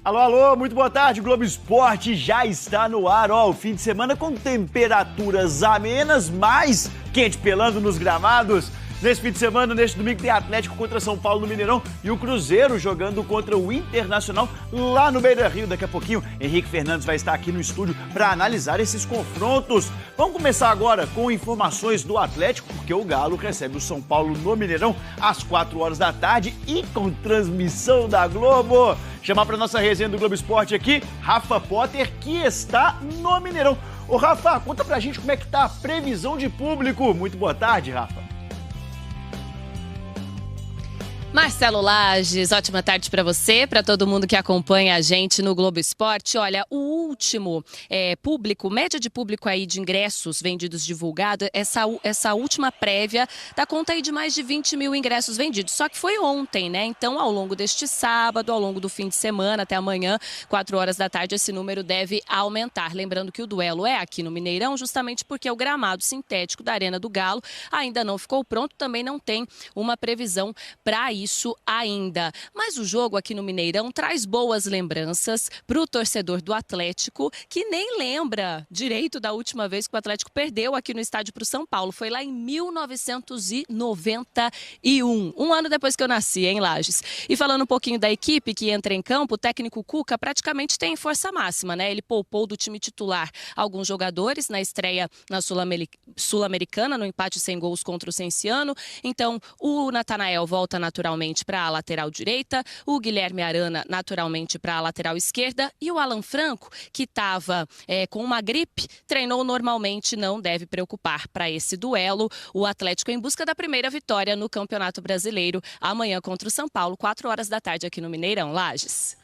Alô, alô, muito boa tarde, Globo Esporte já está no ar, o fim de semana com temperaturas amenas, mais quente pelando nos gramados. Nesse fim de semana, neste domingo, tem Atlético contra São Paulo no Mineirão e o Cruzeiro jogando contra o Internacional lá no Beira-Rio. Daqui a pouquinho, Henrique Fernandes vai estar aqui no estúdio para analisar esses confrontos. Vamos começar agora com informações do Atlético, porque o Galo recebe o São Paulo no Mineirão às 4 horas da tarde e com transmissão da Globo. Chamar para nossa resenha do Globo Esporte aqui, Rafa Potter, que está no Mineirão. Ô Rafa, conta pra gente como é que tá a previsão de público. Muito boa tarde, Rafa. Marcelo Lages, ótima tarde para você, para todo mundo que acompanha a gente no Globo Esporte. Olha, o último público, média de público aí de ingressos vendidos divulgado, essa última prévia dá conta aí de mais de 20 mil ingressos vendidos. Só que foi ontem, né? Então, ao longo deste sábado, ao longo do fim de semana, até amanhã, 4 horas da tarde, esse número deve aumentar. Lembrando que o duelo é aqui no Mineirão, justamente porque o gramado sintético da Arena do Galo ainda não ficou pronto, também não tem uma previsão para isso ainda. Mas o jogo aqui no Mineirão traz boas lembranças para o torcedor do Atlético, que nem lembra direito da última vez que o Atlético perdeu aqui no estádio para o São Paulo. Foi lá em 1991, um ano depois que eu nasci, hein, Lages? E falando um pouquinho da equipe que entra em campo, o técnico Cuca praticamente tem força máxima, né? Ele poupou do time titular alguns jogadores na estreia na Sul-Americana, no empate sem gols contra o Cienciano. Então, o Natanael volta naturalmente para a lateral direita, o Guilherme Arana naturalmente para a lateral esquerda e o Alan Franco, que estava com uma gripe, treinou normalmente, não deve preocupar para esse duelo. O Atlético em busca da primeira vitória no Campeonato Brasileiro, amanhã contra o São Paulo, 4 horas da tarde aqui no Mineirão. Lages.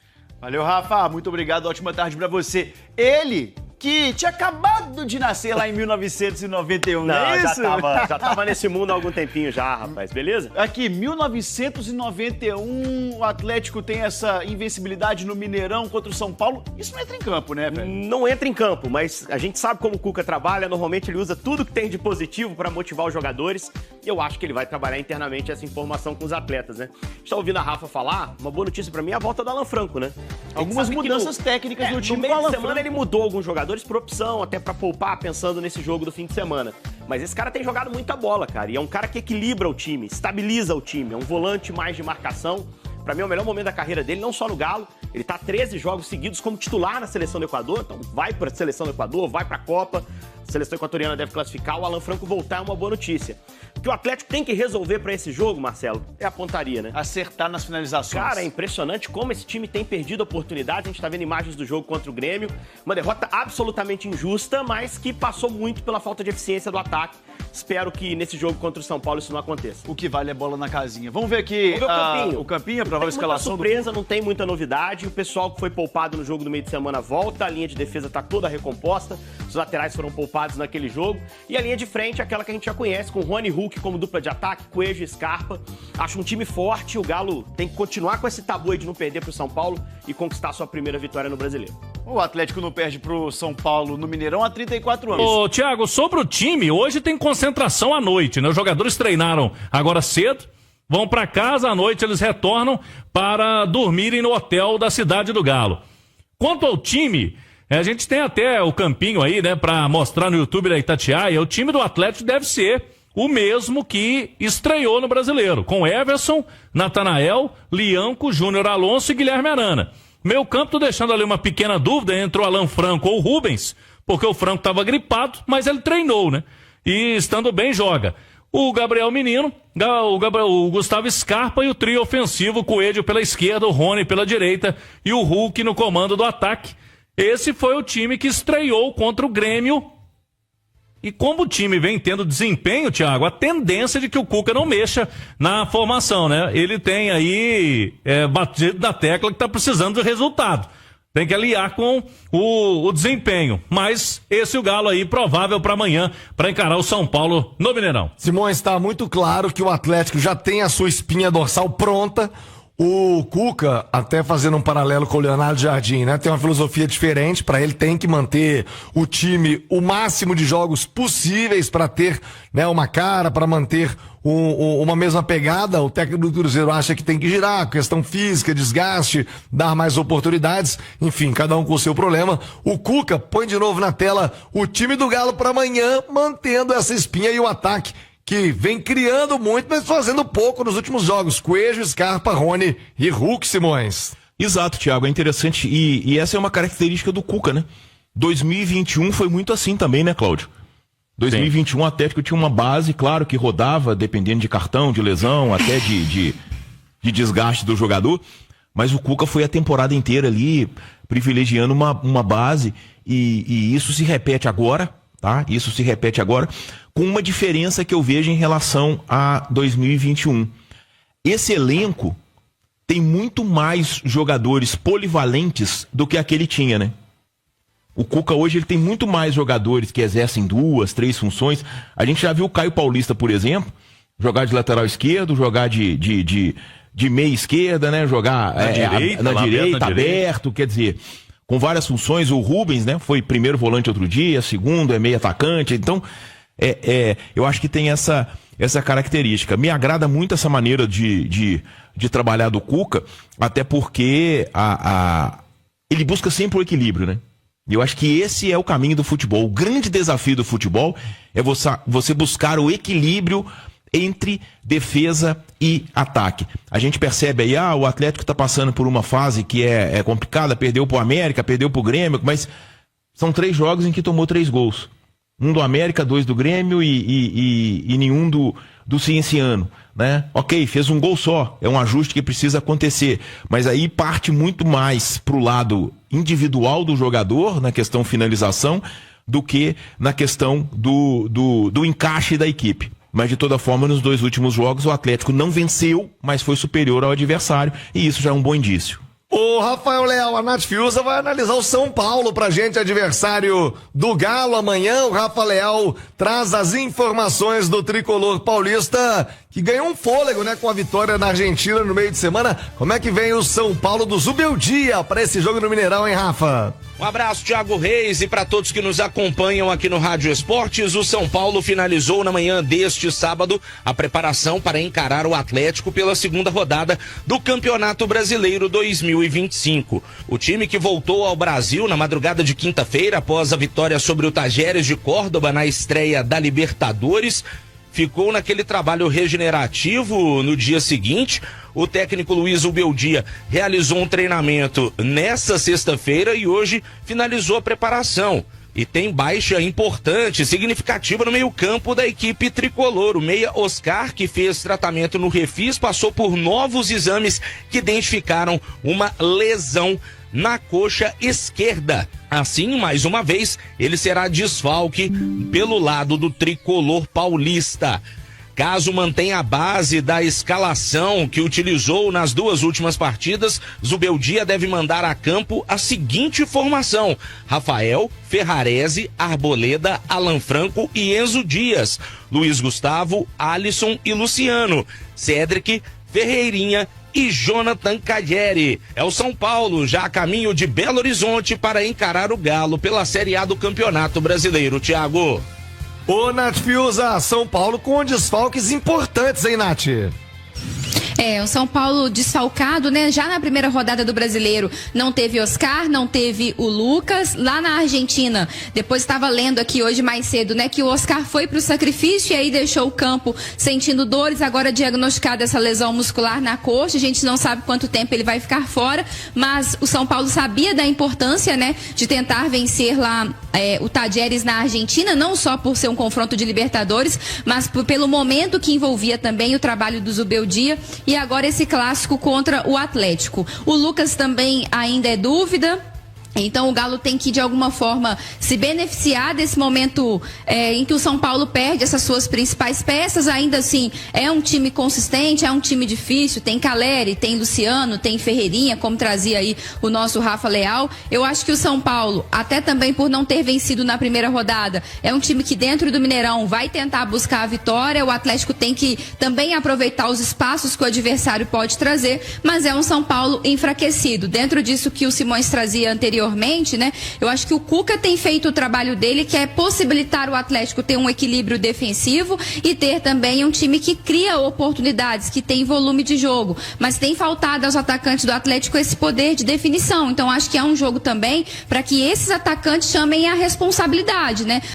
Valeu, Rafa, muito obrigado, ótima tarde para você. Ele que tinha acabado de nascer lá em 1991, não é isso? Já tava nesse mundo há algum tempinho já, rapaz, beleza? Aqui, 1991, o Atlético tem essa invencibilidade no Mineirão contra o São Paulo. Isso não entra em campo, né, velho? Não entra em campo, mas a gente sabe como o Cuca trabalha. Normalmente ele usa tudo que tem de positivo para motivar os jogadores. E eu acho que ele vai trabalhar internamente essa informação com os atletas, né? Está ouvindo a Rafa falar, uma boa notícia para mim é a volta do Alan Franco, né? Algumas mudanças técnicas no time no meio de semana ele mudou alguns jogadores por opção, até pra poupar, pensando nesse jogo do fim de semana. Mas esse cara tem jogado muita bola, cara. E é um cara que equilibra o time, estabiliza o time. É um volante mais de marcação. Pra mim é o melhor momento da carreira dele, não só no Galo. Ele tá 13 jogos seguidos como titular na seleção do Equador. Então vai pra seleção do Equador, vai pra Copa. A seleção equatoriana deve classificar. O Alan Franco voltar é uma boa notícia. O que o Atlético tem que resolver pra esse jogo, Marcelo, é a pontaria, né? Acertar nas finalizações. Cara, é impressionante como esse time tem perdido oportunidades. A gente tá vendo imagens do jogo contra o Grêmio. Uma derrota absolutamente injusta, mas que passou muito pela falta de eficiência do ataque. Espero que nesse jogo contra o São Paulo isso não aconteça. O que vale é bola na casinha. Vamos ver aqui o Campinho, a provável escalação. Surpresa, não tem muita novidade. O pessoal que foi poupado no jogo do meio de semana volta. A linha de defesa tá toda recomposta. Os laterais foram poupados naquele jogo. E a linha de frente é aquela que a gente já conhece, com Rony Hulk como dupla de ataque, Coelho e Scarpa. Acho um time forte. O Galo tem que continuar com esse tabu aí de não perder pro São Paulo e conquistar sua primeira vitória no Brasileiro. O Atlético não perde pro São Paulo no Mineirão há 34 anos. Ô, Thiago, sobre o time, hoje tem concentração à noite, né? Os jogadores treinaram agora cedo, vão pra casa, à noite eles retornam para dormirem no hotel da Cidade do Galo. Quanto ao time, a gente tem até o campinho aí, né, pra mostrar no YouTube da Itatiaia. O time do Atlético deve ser o mesmo que estreou no Brasileiro, com Everson, Natanael, Lianco, Júnior Alonso e Guilherme Arana. Meio campo, tô deixando ali uma pequena dúvida entre o Alan Franco ou o Rubens, porque o Franco estava gripado, mas ele treinou, né? E estando bem, joga. O Gabriel Menino, o Gustavo Scarpa e o trio ofensivo, o Coelho pela esquerda, o Rony pela direita e o Hulk no comando do ataque. Esse foi o time que estreou contra o Grêmio. E como o time vem tendo desempenho, Thiago, a tendência de que o Cuca não mexa na formação, né? Ele tem aí batido na tecla que tá precisando de resultado. Tem que aliar com o desempenho. Mas esse é o Galo aí, provável para amanhã, para encarar o São Paulo no Mineirão. Simões, está muito claro que o Atlético já tem a sua espinha dorsal pronta. O Cuca, até fazendo um paralelo com o Leonardo Jardim, né? Tem uma filosofia diferente. Para ele tem que manter o time o máximo de jogos possíveis para ter, né, uma cara, para manter uma mesma pegada. O técnico do Cruzeiro acha que tem que girar, questão física, desgaste, dar mais oportunidades. Enfim, cada um com o seu problema. O Cuca põe de novo na tela o time do Galo para amanhã, mantendo essa espinha e o ataque que vem criando muito, mas fazendo pouco nos últimos jogos. Coelho, Scarpa, Rony e Hulk, Simões. Exato, Thiago, é interessante. E essa é uma característica do Cuca, né? 2021 foi muito assim também, né, Cláudio? 2021 o Atlético tinha uma base, claro, que rodava, dependendo de cartão, de lesão, até de desgaste do jogador. Mas o Cuca foi a temporada inteira ali, privilegiando uma base. E isso se repete agora, tá? Isso se repete agora, com uma diferença que eu vejo em relação a 2021. Esse elenco tem muito mais jogadores polivalentes do que aquele tinha, né? O Cuca hoje ele tem muito mais jogadores que exercem 2, 3 funções. A gente já viu o Caio Paulista, por exemplo, jogar de lateral esquerdo, jogar de meia esquerda, né? Jogar na direita, aberto, quer dizer, com várias funções. O Rubens, né? Foi primeiro volante outro dia, segundo é meio atacante. Então, eu acho que tem essa característica. Me agrada muito essa maneira de trabalhar do Cuca, até porque ele busca sempre o equilíbrio, né? Eu acho que esse é o caminho do futebol. O grande desafio do futebol é você buscar o equilíbrio entre defesa e ataque. A gente percebe aí, o Atlético está passando por uma fase que é complicada, perdeu pro América, perdeu pro Grêmio, mas são 3 jogos em que tomou 3 gols. 1 do América, 2 do Grêmio e nenhum do Cienciano, né? Ok, fez um gol só, é um ajuste que precisa acontecer, mas aí parte muito mais pro lado individual do jogador, na questão finalização, do que na questão do encaixe da equipe. Mas de toda forma, nos 2 últimos jogos, o Atlético não venceu, mas foi superior ao adversário, e isso já é um bom indício. O Rafael Leal, a Nath Fiuza vai analisar o São Paulo pra gente, adversário do Galo amanhã. O Rafa Leal traz as informações do tricolor paulista, que ganhou um fôlego, né, com a vitória na Argentina no meio de semana. Como é que vem o São Paulo do Zubeldia para esse jogo no Mineirão, hein, Rafa? Um abraço, Thiago Reis, e para todos que nos acompanham aqui no Rádio Esportes. O São Paulo finalizou na manhã deste sábado a preparação para encarar o Atlético pela segunda rodada do Campeonato Brasileiro 2025. O time que voltou ao Brasil na madrugada de quinta-feira após a vitória sobre o Tajeres de Córdoba na estreia da Libertadores ficou naquele trabalho regenerativo no dia seguinte. O técnico Luiz Ubeldia realizou um treinamento nesta sexta-feira e hoje finalizou a preparação. E tem baixa importante, significativa no meio-campo da equipe tricolor. O meia Oscar, que fez tratamento no Refis, passou por novos exames que identificaram uma lesão na coxa esquerda. Assim, mais uma vez, ele será desfalque pelo lado do tricolor paulista. Caso mantenha a base da escalação que utilizou nas 2 últimas partidas, Zubeldia deve mandar a campo a seguinte formação: Rafael, Ferrarese, Arboleda, Alan Franco e Enzo Dias, Luiz Gustavo, Alisson e Luciano, Cédric, Ferreirinha e Jonathan Cadieri. É o São Paulo já a caminho de Belo Horizonte para encarar o Galo pela Série A do Campeonato Brasileiro, Thiago. Ô, Nath Fiuza, São Paulo com desfalques importantes, hein, Nath? O São Paulo desfalcado, né? Já na primeira rodada do Brasileiro não teve Oscar, não teve o Lucas. Lá na Argentina, depois estava lendo aqui hoje mais cedo, né? Que o Oscar foi pro sacrifício e aí deixou o campo sentindo dores, agora diagnosticada essa lesão muscular na coxa. A gente não sabe quanto tempo ele vai ficar fora, mas o São Paulo sabia da importância, né? De tentar vencer lá o Tajeres na Argentina, não só por ser um confronto de Libertadores, mas pelo momento que envolvia também o trabalho do Zubeldia. E agora esse clássico contra o Atlético. O Lucas também ainda é dúvida. Então o Galo tem que, de alguma forma, se beneficiar desse momento em que o São Paulo perde essas suas principais peças. Ainda assim, é um time consistente, é um time difícil. Tem Caleri, tem Luciano, tem Ferreirinha, como trazia aí o nosso Rafa Leal. Eu acho que o São Paulo, até também por não ter vencido na primeira rodada, é um time que dentro do Mineirão vai tentar buscar a vitória. O Atlético tem que também aproveitar os espaços que o adversário pode trazer, mas é um São Paulo enfraquecido. Dentro disso que o Simões trazia anteriormente, né? Eu acho que o Cuca tem feito o trabalho dele, que é possibilitar o Atlético ter um equilíbrio defensivo e ter também um time que cria oportunidades, que tem volume de jogo, mas tem faltado aos atacantes do Atlético esse poder de definição. Então acho que é um jogo também para que esses atacantes chamem a responsabilidade, né?